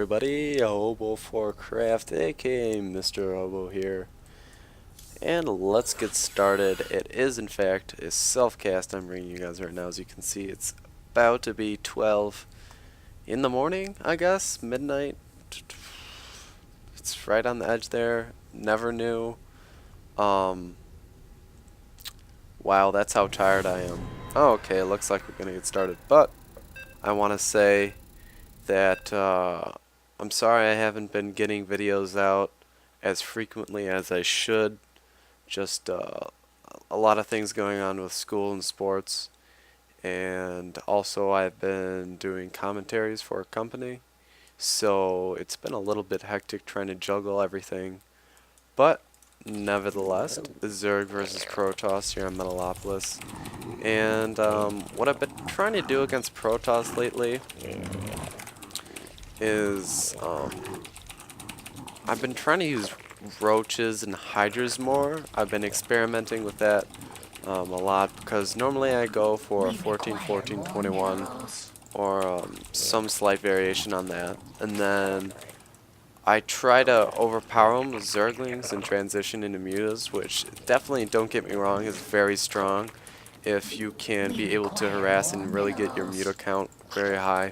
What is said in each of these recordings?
everybody, Hobo for Craft, aka MrHobo here. And let's get started. It is in fact a self-cast I'm bringing you guys right now. As you can see, it's about to be 12 in the morning, I guess, midnight. It's right on the edge there. Never knew. Wow, that's how tired I am. Oh, okay, looks like we're gonna get started, but I want to say that I'm sorry I haven't been getting videos out as frequently as I should. Just a lot of things going on with school and sports, and also I've been doing commentaries for a company, so it's been a little bit hectic trying to juggle everything. But nevertheless, Zerg versus Protoss here in Metalopolis. And what I've been trying to do against Protoss lately is I've been trying to use roaches and hydras more. I've been experimenting with that a lot because normally I go for 14, 14, 21 or some slight variation on that. And then I try to overpower them with Zerglings and transition into mutas, which definitely, don't get me wrong, is very strong if you can be able to harass and really get your muta count very high.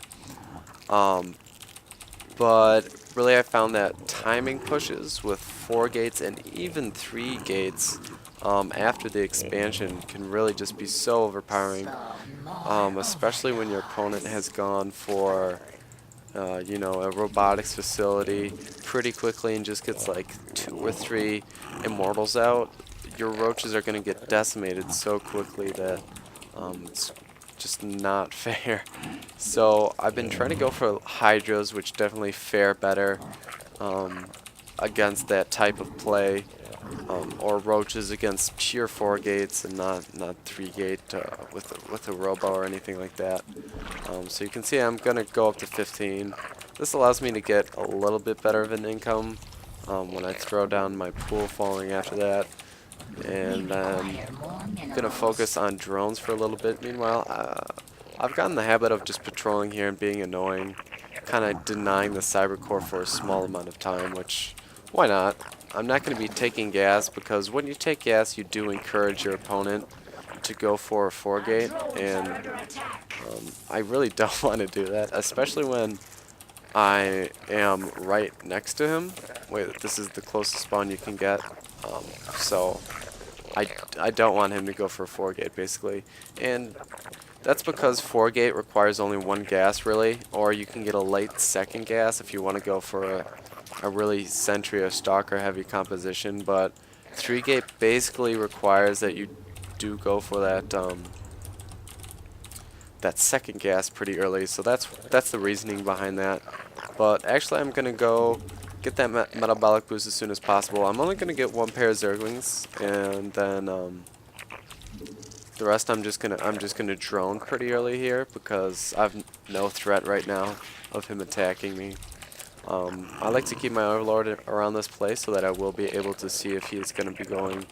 But really I found that timing pushes with 4 gates and even 3 gates after the expansion can really just be so overpowering, especially when your opponent has gone for you know, a robotics facility pretty quickly and just gets like 2 or 3 immortals out. Your roaches are going to get decimated so quickly that it's just not fair. So I've been trying to go for hydras, which definitely fare better against that type of play, or roaches against pure 4 gates and not 3 gate with a robo or anything like that. So you can see I'm gonna go up to 15. This allows me to get a little bit better of an income when I throw down my pool falling after that. And then I'm gonna focus on drones for a little bit. Meanwhile, I've gotten the habit of just patrolling here and being annoying, kind of denying the cyber core for a small amount of time, which, why not? I'm not going to be taking gas because when you take gas, you do encourage your opponent to go for a 4 gate, and I really don't want to do that, especially when I am right next to him. Wait, this is the closest spawn you can get, so I don't want him to go for a 4 gate basically, and that's because 4 gate requires only 1 gas really, or you can get a late 2nd gas if you want to go for a really sentry or stalker heavy composition, but 3 gate basically requires that you do go for that that 2nd gas pretty early, so that's the reasoning behind that. But actually I'm gonna go get that metabolic boost as soon as possible. I'm only gonna get 1 pair of Zerglings, and then the rest I'm just gonna drone pretty early here because I've no threat right now of him attacking me. I like to keep my Overlord around this place so that I will be able to see if he's going to be going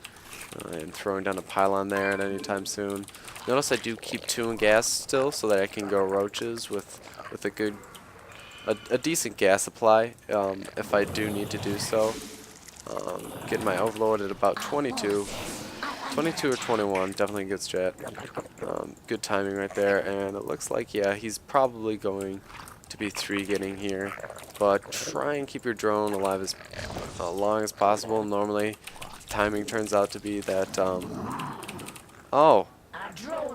and throwing down a pylon there at any time soon. Notice I do keep 2 in gas still so that I can go roaches with a decent gas supply if I do need to do so. Getting my Overlord at about 22 or 21, definitely good strat. Good timing right there, and it looks like, yeah, he's probably going to be 3 getting here, but try and keep your drone alive as long as possible. Normally timing turns out to be that oh,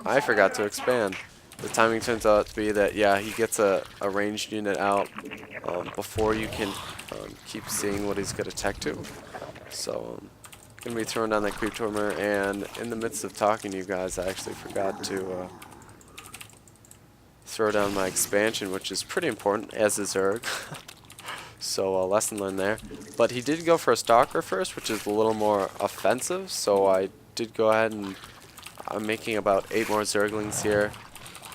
I forgot to expand. The timing turns out to be that, yeah, he gets a ranged unit out before you can keep seeing what he's gonna tech to. So gonna be throwing down that creep tormer, and in the midst of talking to you guys I actually forgot to throw down my expansion, which is pretty important as a Zerg. So lesson learned there. But he did go for a stalker first, which is a little more offensive, so I did go ahead and I'm making about 8 more Zerglings here.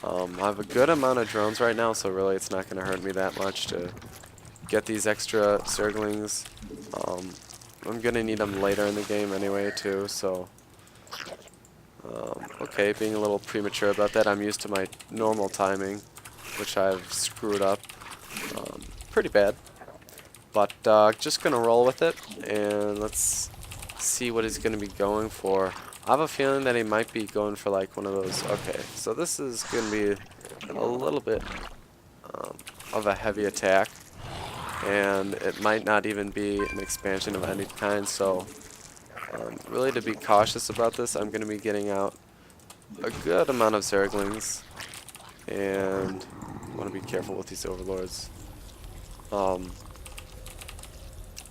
I have a good amount of drones right now, so really it's not going to hurt me that much to get these extra Zerglings. I'm going to need them later in the game anyway too, so okay, being a little premature about that. I'm used to my normal timing, which I've screwed up. pretty bad. But just going to roll with it, and let's see what he's going to be going for. I have a feeling that he might be going for like one of those. Okay, so this is going to be a little bit of a heavy attack, and it might not even be an expansion of any kind, so really to be cautious about this, I'm going to be getting out a good amount of Zerglings, and I want to be careful with these overlords.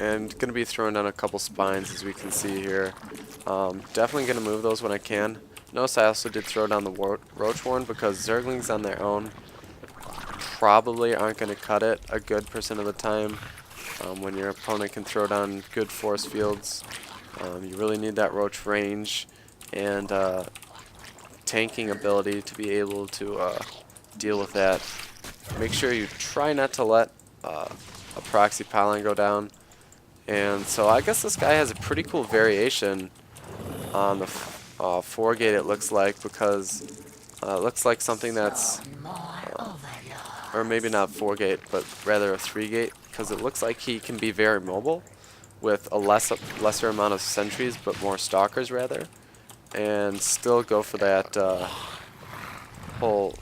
And going to be throwing down a couple spines, as we can see here. Definitely going to move those when I can. Notice I also did throw down the Roach Warren because Zerglings on their own probably aren't going to cut it a good % of the time. When your opponent can throw down good force fields, you really need that Roach range and tanking ability to be able to deal with that. Make sure you try not to let a proxy pylon go down. And so I guess this guy has a pretty cool variation on the 4-gate, it looks like, because it looks like something that's, or maybe not 4-gate, but rather a 3-gate, because it looks like he can be very mobile with a lesser amount of sentries, but more stalkers rather, and still go for that whole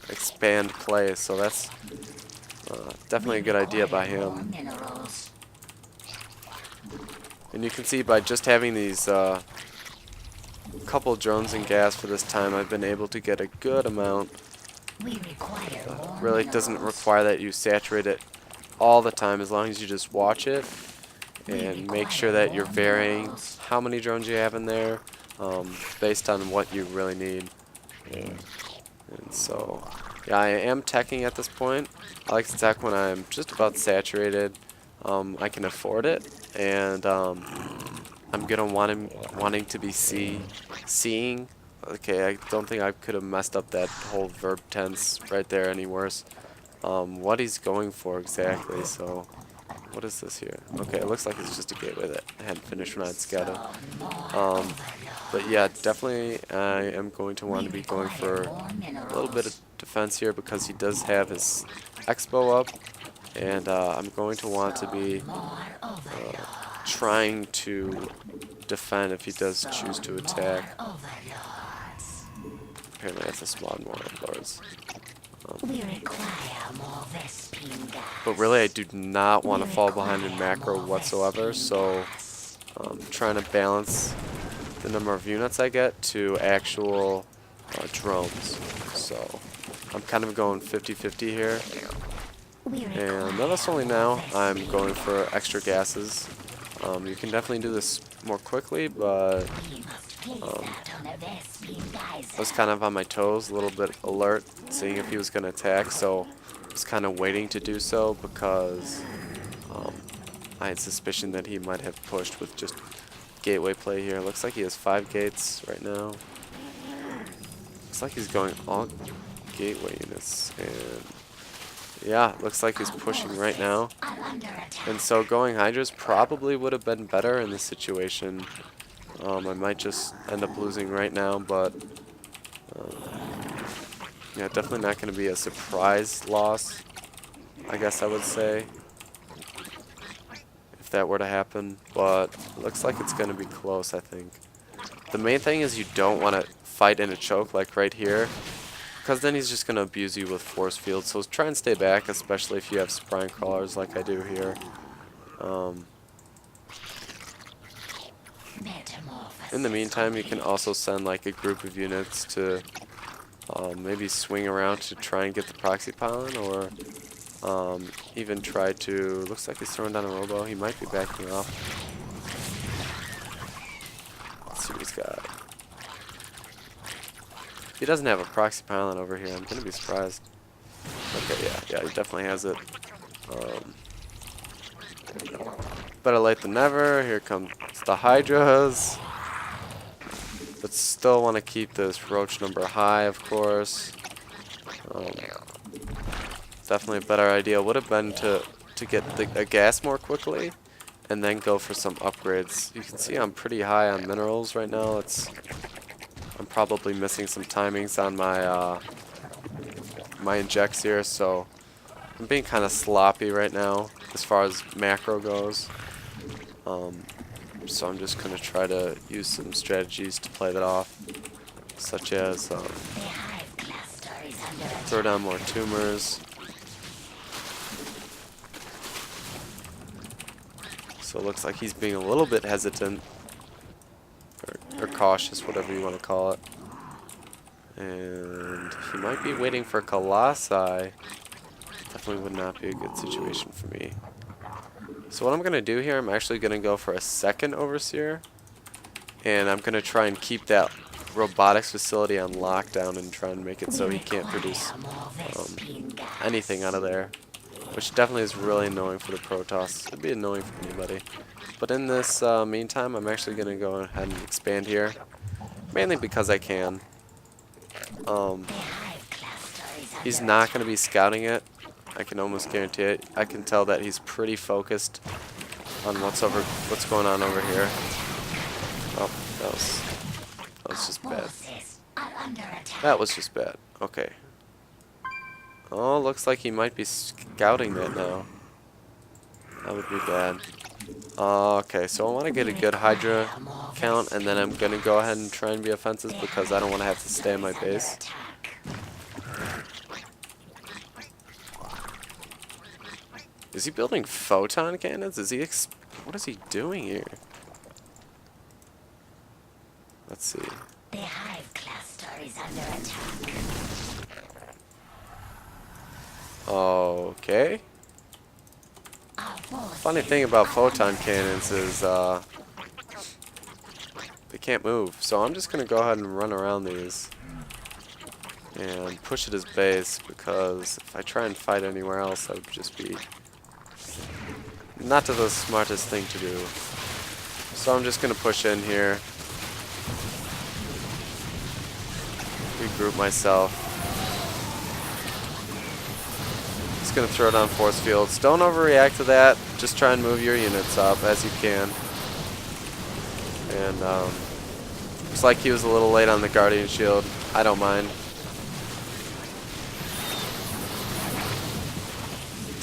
expand play. So that's definitely a good idea by him. And you can see by just having these couple drones and gas for this time, I've been able to get a good amount. Really doesn't require that you saturate it all the time, as long as you just watch it and make sure that you're varying how many drones you have in there based on what you really need. And so, yeah, I am teching at this point. I like to tech when I'm just about saturated. I can afford it, and I'm gonna wanting to be seeing. Okay, I don't think I could have messed up that whole verb tense right there any worse. What he's going for exactly. So, what is this here? Okay, it looks like it's just a gateway that I hadn't finished when I had scattered. But yeah, definitely I am going to want to be going for a little bit of defense here because he does have his expo up. And I'm going to want to be trying to defend if he does choose to attack. Apparently that's a spawn more lords. But really I do not want to fall behind in macro whatsoever, so I'm trying to balance the number of units I get to actual drones. So I'm kind of going 50-50 here. And notice only now I'm going for extra gases. You can definitely do this more quickly, but I was kind of on my toes, a little bit alert, seeing if he was going to attack, so I was kind of waiting to do so because I had suspicion that he might have pushed with just gateway play here. Looks like he has 5 gates right now. Looks like he's going all gateway units, and yeah, looks like he's pushing right now. And so going Hydras probably would have been better in this situation. I might just end up losing right now, but yeah, definitely not going to be a surprise loss, I guess I would say, if that were to happen. But it looks like it's going to be close, I think. The main thing is you don't want to fight in a choke like right here, because then he's just going to abuse you with force field. So try and stay back, especially if you have spine crawlers like I do here. In the meantime, you can also send like a group of units to maybe swing around to try and get the proxy pylon, or even try to... Looks like he's throwing down a robo. He might be backing off. Let's see what he's got. He doesn't have a proxy pylon over here. I'm gonna be surprised. Okay, yeah, he definitely has it. Better late than never. Here comes the Hydras. But still want to keep this roach number high, of course. Definitely a better idea would have been to get a gas more quickly and then go for some upgrades. You can see I'm pretty high on minerals right now. I'm probably missing some timings on my my injects here, so I'm being kind of sloppy right now as far as macro goes. So I'm just going to try to use some strategies to play that off, such as throw down more tumors. So it looks like he's being a little bit hesitant, or cautious, whatever you want to call it. And he might be waiting for Colossi. Definitely would not be a good situation for me. So what I'm going to do here, I'm actually going to go for a second Overseer. And I'm going to try and keep that robotics facility on lockdown and try and make it so he can't produce anything out of there. Which definitely is really annoying for the Protoss. It'd be annoying for anybody. But in this meantime, I'm actually going to go ahead and expand here. Mainly because I can. He's not going to be scouting it. I can almost guarantee it. I can tell that he's pretty focused on what's going on over here. Oh, that was just bad. That was just bad. Okay. Oh, looks like he might be scouting that now. That would be bad. Okay, so I want to get a good Hydra count, and then I'm going to go ahead and try and be offensive because I don't want to have to stay in my base. Is he building photon cannons? What is he doing here? Let's see. The hive cluster is under attack. Okay. Funny thing about photon cannons is they can't move. So I'm just going to go ahead and run around these and push at his base, because if I try and fight anywhere else, that would just be not the smartest thing to do. So I'm just going to push in here, regroup myself. Just going to throw down force fields. Don't overreact to that. Just try and move your units up as you can. And looks like he was a little late on the Guardian Shield. I don't mind.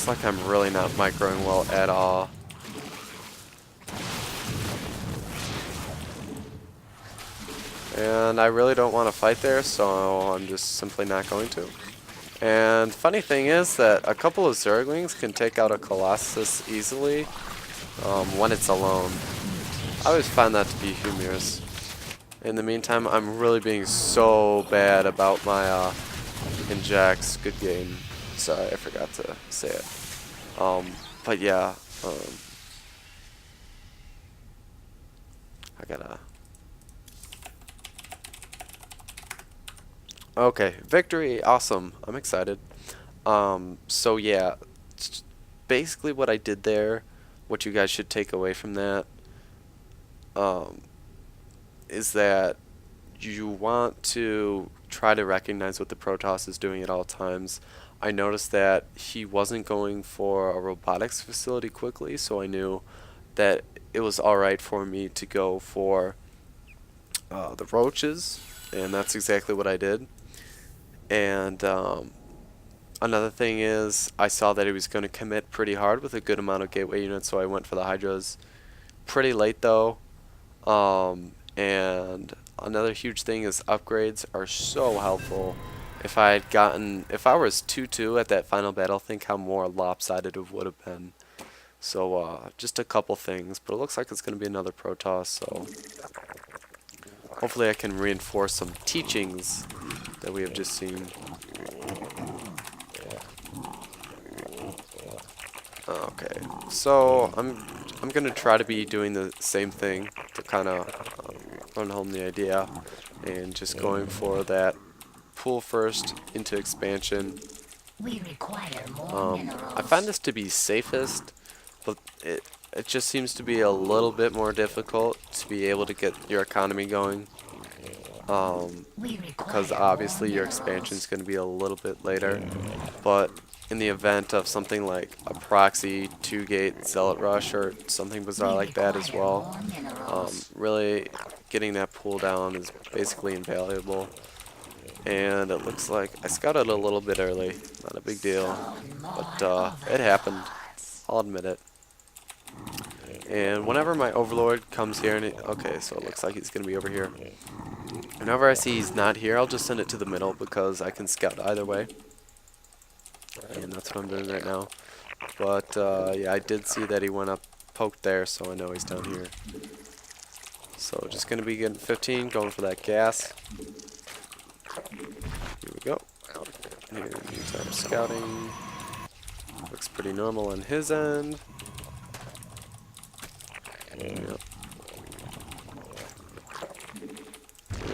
Looks like I'm really not microing well at all. And I really don't want to fight there, so I'm just simply not going to. And funny thing is that a couple of Zerglings can take out a Colossus easily when it's alone. I always find that to be humorous. In the meantime, I'm really being so bad about my injects. Good game. Sorry, I forgot to say it. But yeah, I gotta... Okay, victory, awesome. I'm excited. So yeah, basically what I did there, what you guys should take away from that, is that you want to try to recognize what the Protoss is doing at all times. I noticed that he wasn't going for a robotics facility quickly, so I knew that it was alright for me to go for the roaches, and that's exactly what I did. And another thing is, I saw that he was going to commit pretty hard with a good amount of gateway units, so I went for the Hydras. Pretty late though. And another huge thing is upgrades are so helpful. If I was 2-2 at that final battle, think how more lopsided it would have been. So just a couple things, but it looks like it's going to be another Protoss, so hopefully I can reinforce some teachings that we have just seen. Okay, so I'm gonna try to be doing the same thing to kind of run home the idea, and just going for that pull first into expansion. We require more minerals. I find this to be safest, but it just seems to be a little bit more difficult to be able to get your economy going. Because obviously your expansion is going to be a little bit later, but in the event of something like a proxy 2-gate zealot rush or something bizarre like that as well, really getting that pull down is basically invaluable. And it looks like I scouted a little bit early. Not a big deal. But it happened. I'll admit it. And whenever my overlord comes here, and okay, so it looks like he's going to be over here. Whenever I see he's not here, I'll just send it to the middle because I can scout either way. And that's what I'm doing right now. But yeah, I did see that he went up, poked there, so I know he's down here. So just going to be getting 15, going for that gas. Here we go. Here, meantime, scouting. Looks pretty normal on his end. Yep.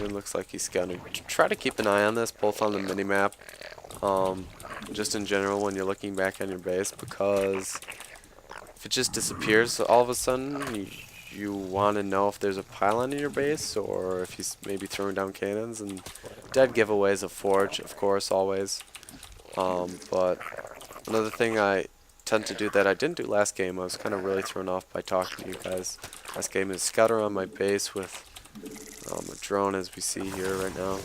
It looks like he's scouting. Try to keep an eye on this, both on the minimap, just in general when you're looking back on your base, because if it just disappears all of a sudden, you want to know if there's a pylon in your base, or if he's maybe throwing down cannons. And dead giveaways of forge, of course, always. But another thing I tend to do that I didn't do last game, I was kind of really thrown off by talking to you guys. Last game is scout around my base with a drone, as we see here right now.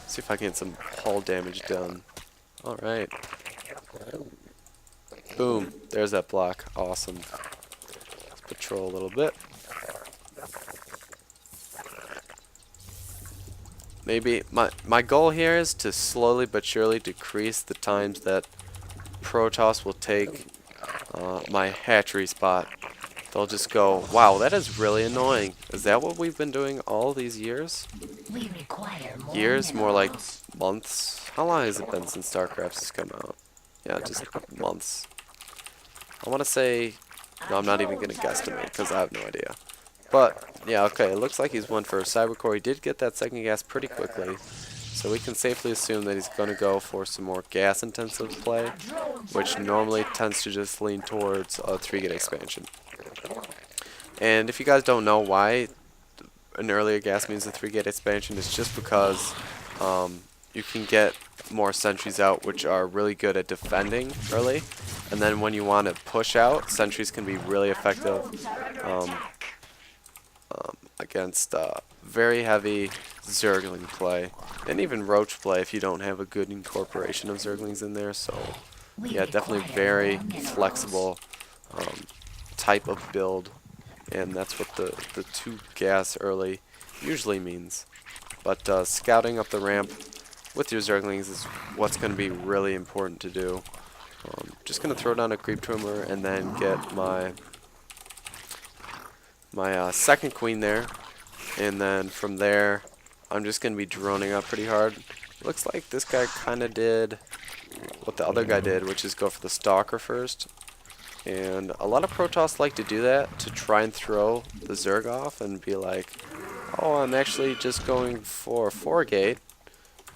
See if I can get some hull damage done. Alright. Boom. There's that block. Awesome. Let's patrol a little bit. Maybe my goal here is to slowly but surely decrease the times that Protoss will take my hatchery spot. They'll just go, wow, that is really annoying. Is that what we've been doing all these years? We require Years, more like minerals. months. How long has it been since StarCraft has come out? Yeah, just months. I want to say, no, I'm not even going to guesstimate because I have no idea. But, yeah, okay, it looks like he's won for a cyber core. He did get that second gas pretty quickly. So we can safely assume that he's going to go for some more gas-intensive play, which normally tends to just lean towards a 3-gate expansion. And if you guys don't know why an earlier gas means a 3-gate expansion, it's just because you can get more sentries out, which are really good at defending early. And then when you want to push out, sentries can be really effective against very heavy Zergling play, and even Roach play if you don't have a good incorporation of Zerglings in there. So yeah, definitely very flexible type of build, and that's what the 2 gas early usually means. But scouting up the ramp with your Zerglings is what's going to be really important to do. Just going to throw down a creep tumor and then get my second queen there, and then from there I'm just going to be droning up pretty hard. Looks like this guy kind of did what the other guy did, which is go for the stalker first. And a lot of Protoss like to do that to try and throw the Zerg off and be like, oh, I'm actually just going for a 4-gate,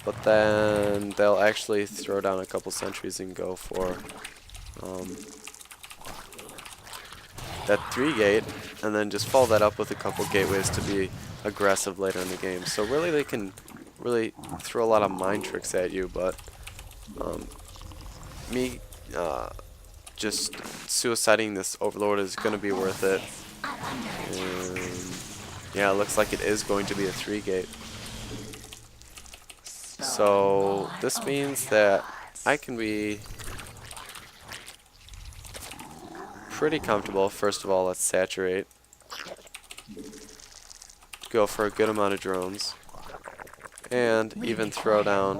but then they'll actually throw down a couple sentries and go for that 3-gate, and then just follow that up with a couple gateways to be aggressive later in the game. So really they can really throw a lot of mind tricks at you, but me just suiciding this Overlord is going to be worth it. And yeah, it looks like it is going to be a 3-gate. So this means that I can be pretty comfortable. First of all, let's saturate. Go for a good amount of drones. And even throw down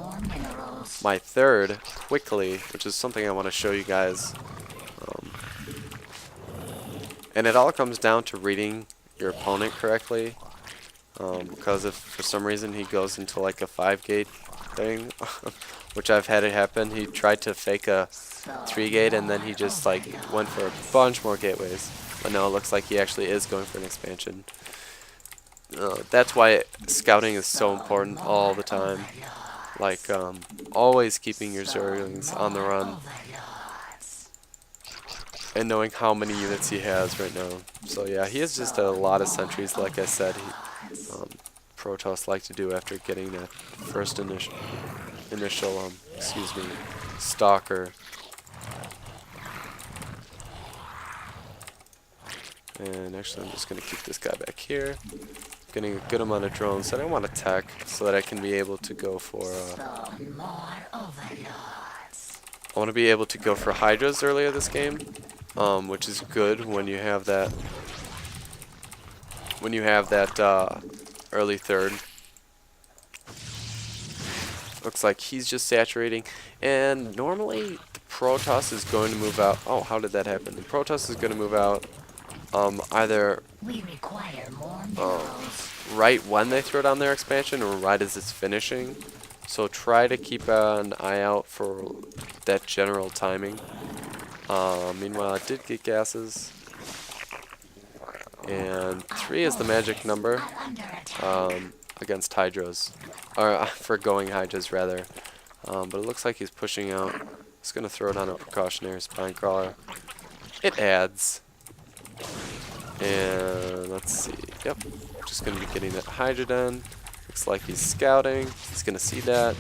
my 3rd quickly, which is something I want to show you guys. And it all comes down to reading your opponent correctly. Because if for some reason he goes into like a 5-gate thing, which I've had it happen, he tried to fake a 3-gate and then he just like went for a bunch more gateways. But no, it looks like he actually is going for an expansion. That's why scouting is so important all the time. Like, always keeping your Zerglings on the run. And knowing how many units he has right now. So yeah, he has just a lot of sentries, like I said. Protoss like to do after getting that first initial stalker. And actually I'm just going to keep this guy back here. getting a good amount of drones that I want to tech so that I can be able to go for Spawn more overlords. I want to be able to go for Hydras earlier this game, which is good when you have that early third. Looks like he's just saturating, and normally the Protoss is going to move out. Oh, how did that happen? The Protoss is going to move out either We require more minerals. right when they throw down their expansion or right as it's finishing. So try to keep an eye out for that general timing. Meanwhile, I did get gases. And 3 is the magic number against Hydras. Or for going Hydras, rather. But it looks like he's pushing out. He's going to throw down a precautionary spine crawler. It adds. And let's see. Yep. Just going to be getting that Hydra done. Looks like he's scouting. He's going to see that.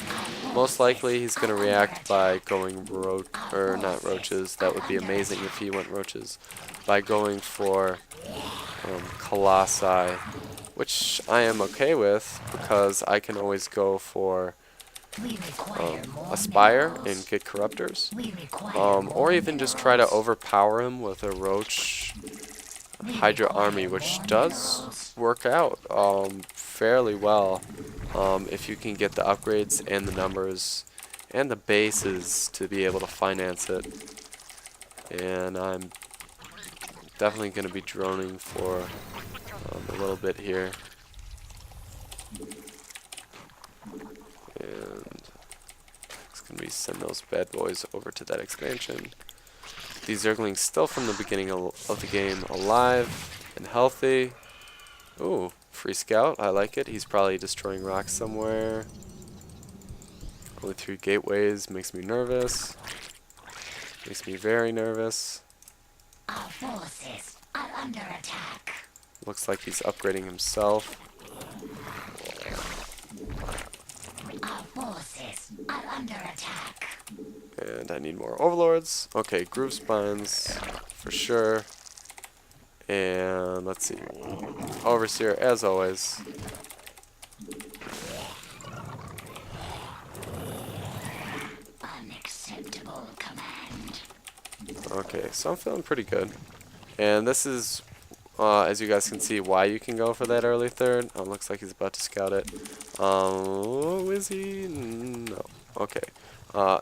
Most likely he's going to react by going not roaches. That would be amazing if he went roaches. By going for Colossi, which I am okay with because I can always go for Aspire and get Corruptors. Or even just try to overpower him with a Roach Hydra army, which does work out fairly well if you can get the upgrades and the numbers and the bases to be able to finance it. And I'm definitely going to be droning for a little bit here. And it's going to be send those bad boys over to that expansion. These Zerglings still from the beginning of the game alive and healthy. Ooh, free scout. I like it. He's probably destroying rocks somewhere. Only 3 gateways makes me nervous. Makes me very nervous. Our forces are under attack. Looks like he's upgrading himself. Our forces are under attack. And I need more overlords. Okay, groove spines for sure. And let's see. Overseer as always. Unacceptable command. Okay, so I'm feeling pretty good. And this is, as you guys can see, why you can go for that early third. Looks like he's about to scout it. Is he? No. Okay.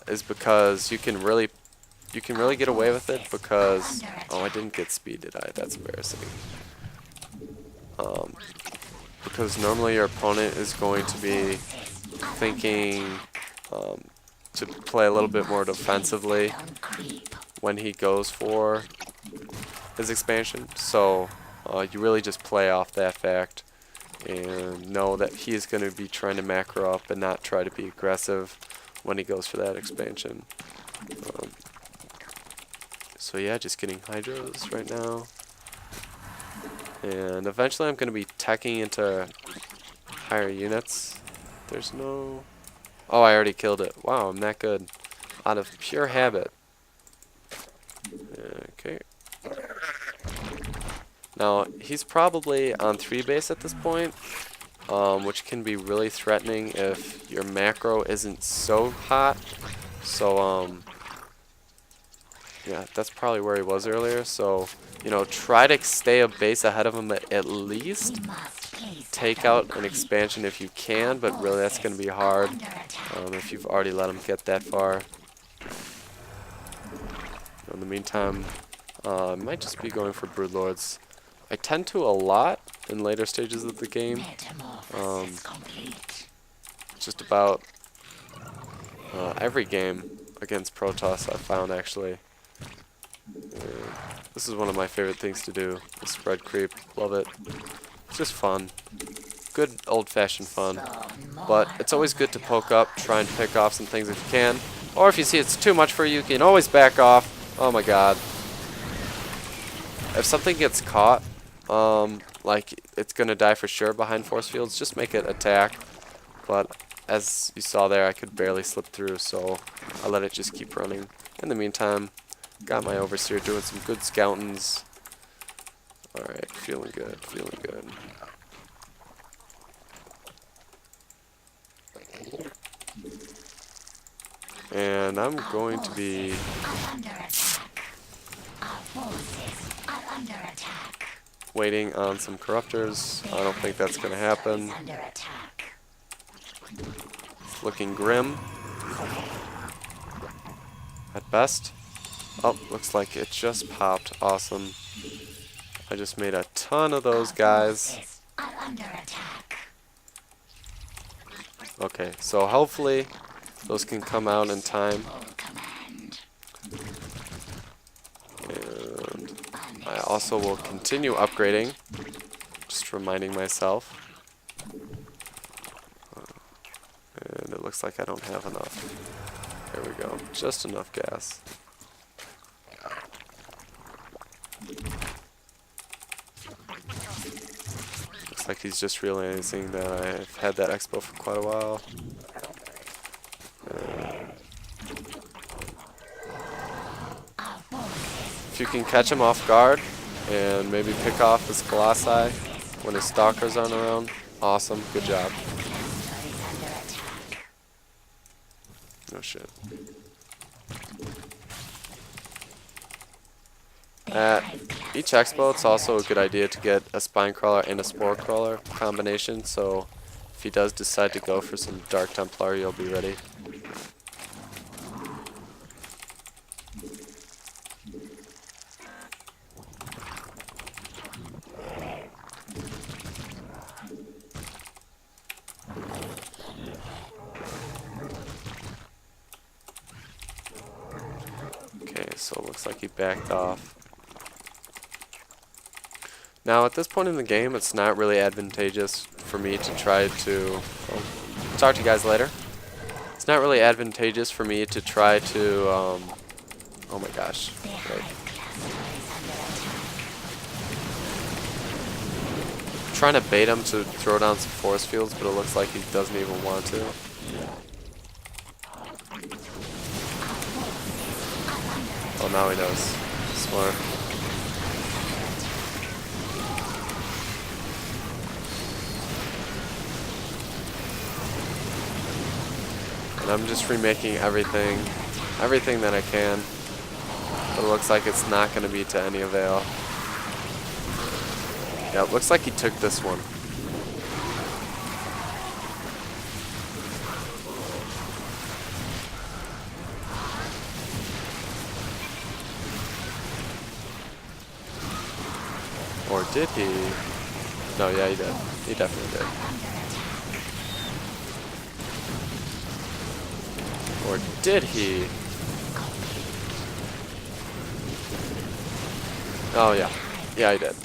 Is because you can really get away with it because I didn't get speed, did I? That's embarrassing. Because normally your opponent is going to be thinking to play a little bit more defensively when he goes for his expansion. So you really just play off that fact and know that he is going to be trying to macro up and not try to be aggressive when he goes for that expansion. So yeah, just getting Hydras right now. And eventually I'm going to be teching into higher units. There's no... Oh, I already killed it. Wow, I'm that good. Out of pure habit. Okay. Now, he's probably on 3 base at this point, which can be really threatening if your macro isn't so hot. So, yeah, that's probably where he was earlier. So, you know, try to stay a base ahead of him at least. Take out an expansion if you can, but really that's going to be hard if you've already let him get that far. In the meantime, I might just be going for Broodlords. I tend to a lot in later stages of the game. Just about every game against Protoss I've found, actually. This is one of my favorite things to do, the spread creep. Love it. It's just fun. Good old-fashioned fun. But it's always good to poke up, try and pick off some things if you can. Or if you see it's too much for you, you can always back off. Oh my god. If something gets caught, like it's going to die for sure behind force fields, just make it attack. But as you saw there, I could barely slip through, so I let it just keep running. In the meantime, got my Overseer doing some good scoutings. Alright, feeling good, feeling good. And I'm going to be Are under attack. Our forces are under attack. waiting on some corruptors. I don't think that's going to happen. Under attack. It's looking grim at best. Oh, looks like it just popped. Awesome. I just made a ton of those guys. Forces are under attack. Okay, so hopefully those can come out in time. Full command. And I also will continue upgrading. Just reminding myself. And it looks like I don't have enough. There we go. Just enough gas. Looks like he's just realizing that I've had that expo for quite a while. If you can catch him off guard and maybe pick off his Colossi when his stalkers aren't around, awesome, good job. No shit. At each expo, it's also a good idea to get a spine crawler and a spore crawler combination, so if he does decide to go for some Dark Templar, you'll be ready. Okay, so it looks like he backed off. Now, at this point in the game, it's not really advantageous for me to try to... I'll talk to you guys later. It's not really advantageous for me to try to... oh my gosh. Wait. I'm trying to bait him to throw down some force fields, but it looks like he doesn't even want to. Oh, now he knows. Smart. And I'm just remaking everything that I can. But it looks like it's not going to be to any avail. Yeah, it looks like he took this one. Or did he? No, yeah, he did. He definitely did. Or did he? Oh, yeah. Yeah, he did.